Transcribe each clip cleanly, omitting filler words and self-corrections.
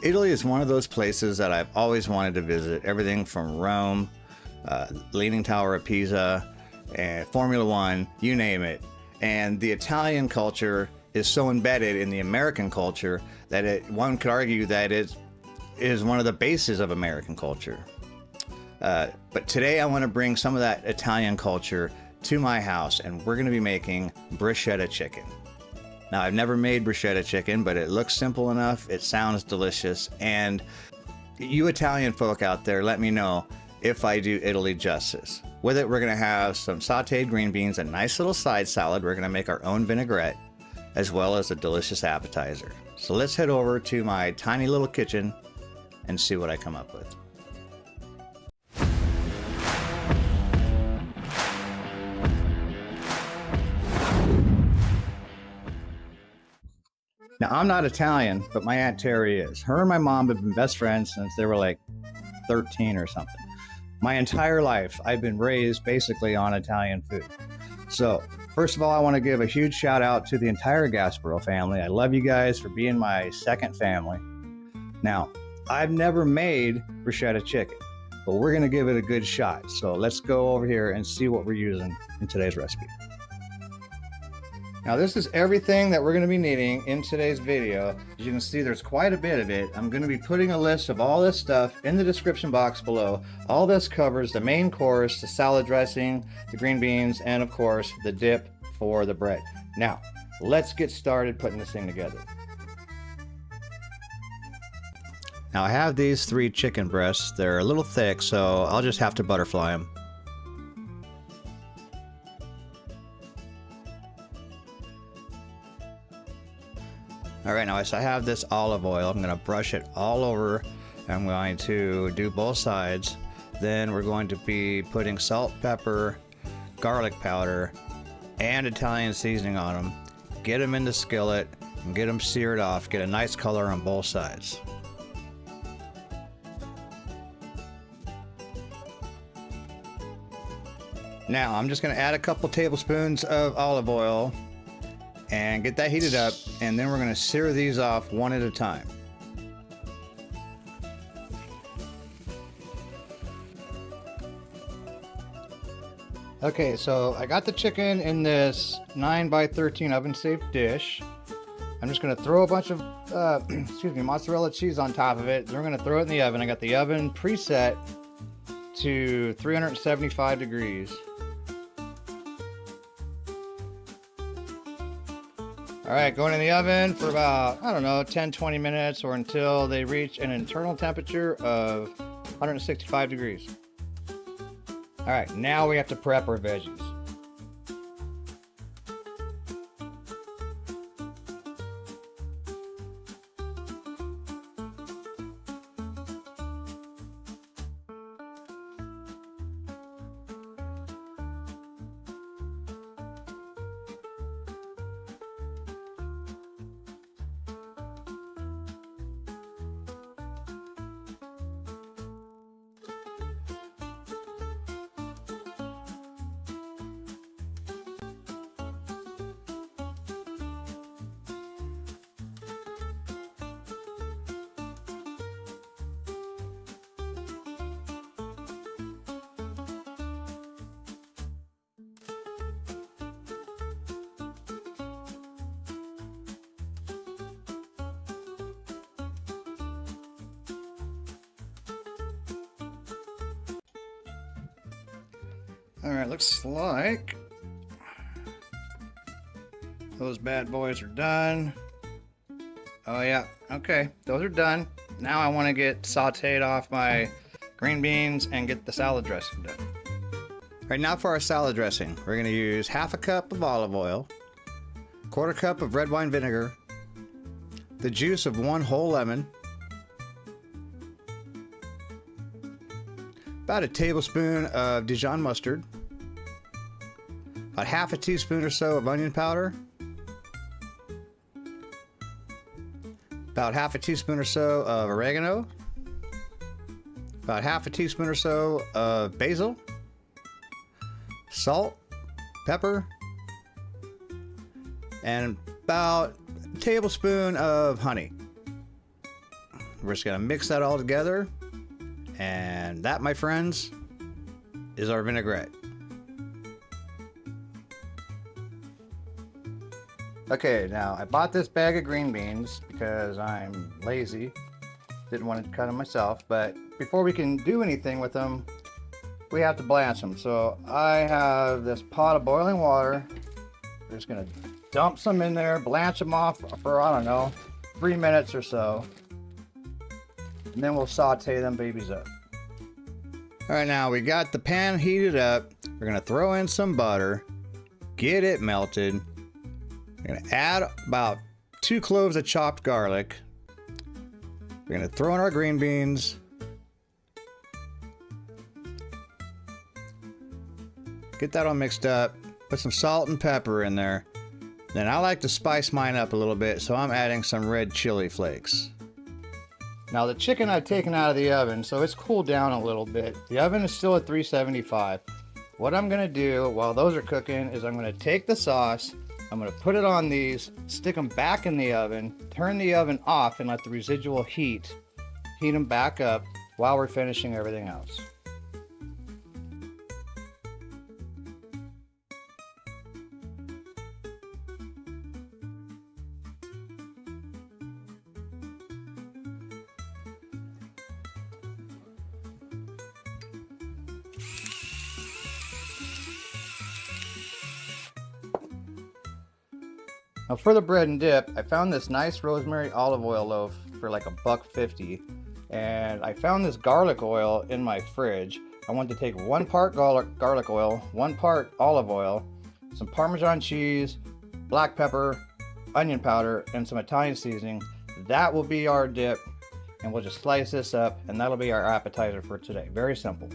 Italy is one of those places that I've always wanted to visit. Everything from Rome, Leaning Tower of Pisa, and Formula One, you name it. And the Italian culture is so embedded in the American culture that one could argue that it is one of the bases of American culture. But today I want to bring some of that Italian culture to my house, and we're going to be making bruschetta chicken. Now, I've never made bruschetta chicken, but it looks simple enough, it sounds delicious, and you Italian folk out there, let me know if I do Italy justice. With it, we're going to have some sauteed green beans, a nice little side salad. We're going to make our own vinaigrette, as well as a delicious appetizer. So let's head over to my tiny little kitchen and see what I come up with. Now, I'm not Italian, but my Aunt Terry is. Her and my mom have been best friends since they were like 13 or something. My entire life, I've been raised basically on Italian food. So, first of all, I want to give a huge shout out to the entire Gasparro family. I love you guys for being my second family. Now, I've never made bruschetta chicken, but we're going to give it a good shot. So let's go over here and see what we're using in today's recipe. Now, this is everything that we're going to be needing in today's video. As you can see, there's quite a bit of it. I'm going to be putting a list of all this stuff in the description box below. All this covers the main course, the salad dressing, the green beans, and of course, the dip for the bread. Now, let's get started putting this thing together. Now, I have these 3 chicken breasts. They're a little thick, so I'll just have to butterfly them. All right, now so I have this olive oil. I'm gonna brush it all over. I'm going to do both sides. Then we're going to be putting salt, pepper, garlic powder, and Italian seasoning on them. Get them in the skillet and get them seared off. Get a nice color on both sides. Now, I'm just gonna add a couple tablespoons of olive oil and get that heated up, and then we're going to sear these off one at a time. Okay, so I got the chicken in this 9x13 oven safe dish. I'm just going to throw a bunch of mozzarella cheese on top of it. Then we're going to throw it in the oven. I got the oven preset to 375 degrees. All right, going in the oven for about, I don't know, 10-20 minutes, or until they reach an internal temperature of 165 degrees. All right, now we have to prep our veggies. All right, looks like those bad boys are done. Oh yeah, okay, those are done. Now I want to get sauteed off my green beans and get the salad dressing done. Right now for our salad dressing, we're going to use half a cup of olive oil, quarter cup of red wine vinegar, the juice of 1 whole lemon, about a tablespoon of Dijon mustard, about half a teaspoon or so of onion powder, about half a teaspoon or so of oregano, about half a teaspoon or so of basil, salt, pepper, and about a tablespoon of honey. We're just gonna mix that all together. And that, my friends, is our vinaigrette. Okay, now I bought this bag of green beans because I'm lazy. Didn't want to cut them myself, but before we can do anything with them, we have to blanch them. So I have this pot of boiling water. We're just gonna dump some in there, blanch them off for, I don't know, 3 minutes or so. And then we'll saute them babies up. All right, now we got the pan heated up. We're gonna throw in some butter, get it melted. We're gonna add about 2 cloves of chopped garlic. We're gonna throw in our green beans. Get that all mixed up. Put some salt and pepper in there. Then I like to spice mine up a little bit, so I'm adding some red chili flakes. Now the chicken I've taken out of the oven, so it's cooled down a little bit. The oven is still at 375. What I'm gonna do while those are cooking is I'm gonna take the sauce, I'm gonna put it on these, stick them back in the oven, turn the oven off and let the residual heat them back up while we're finishing everything else. Now for the bread and dip, I found this nice rosemary olive oil loaf for like $1.50, and I found this garlic oil in my fridge. I want to take 1 part garlic oil, 1 part olive oil, some Parmesan cheese, black pepper, onion powder, and some Italian seasoning. That will be our dip, and we'll just slice this up, and that'll be our appetizer for today. Very simple.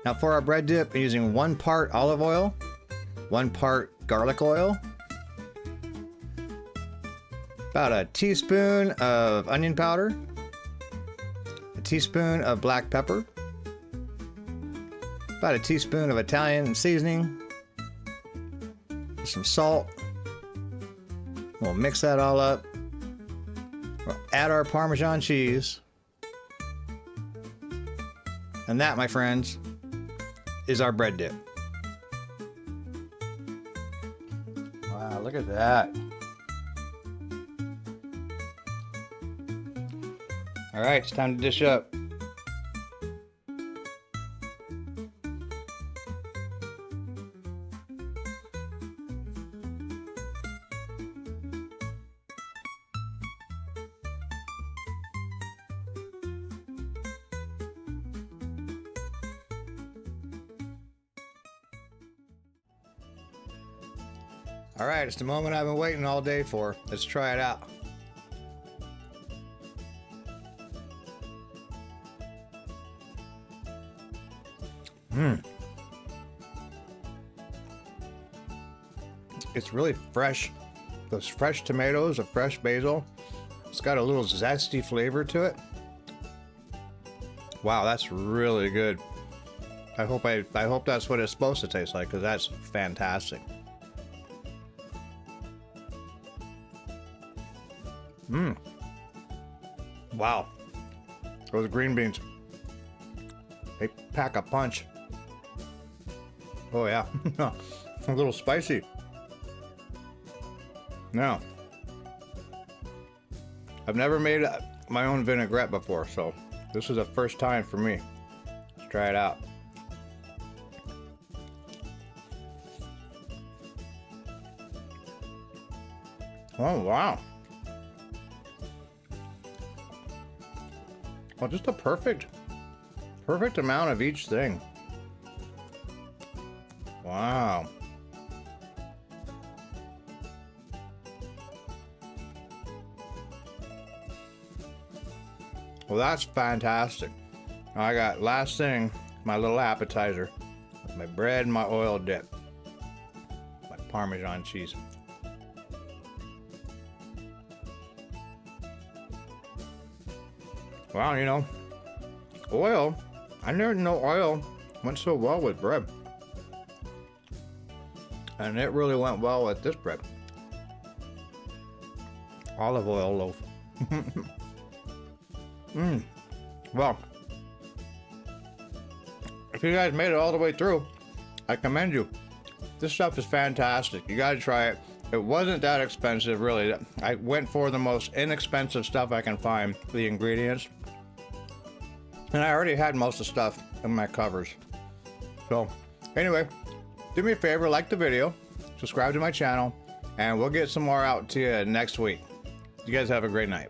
Now for our bread dip, I'm using 1 part olive oil, 1 part garlic oil, about a teaspoon of onion powder, a teaspoon of black pepper, about a teaspoon of Italian seasoning, some salt. We'll mix that all up. We'll add our Parmesan cheese. And that, my friends, is our bread dip. Wow, look at that. All right, it's time to dish up. All right, it's the moment I've been waiting all day for. Let's try it out. It's really fresh. Those fresh tomatoes, a fresh basil. It's got a little zesty flavor to it. Wow, that's really good. I hope that's what it's supposed to taste like, because that's fantastic. Wow. Those green beans, they pack a punch. Oh yeah, a little spicy. Now, I've never made my own vinaigrette before, so this is the first time for me. Let's try it out. Oh wow. Well, just a perfect amount of each thing. Wow. Well, that's fantastic. Now I got last thing, my little appetizer with my bread and my oil dip, my Parmesan cheese. Wow, you know, oil, I never know oil went so well with bread. And it really went well with this bread. Olive oil loaf. Well, if you guys made it all the way through, I commend you. This stuff is fantastic. You gotta try it. It wasn't that expensive, really. I went for the most inexpensive stuff I can find, the ingredients. And I already had most of the stuff in my covers. So, anyway, do me a favor, like the video, subscribe to my channel, and we'll get some more out to you next week. You guys have a great night.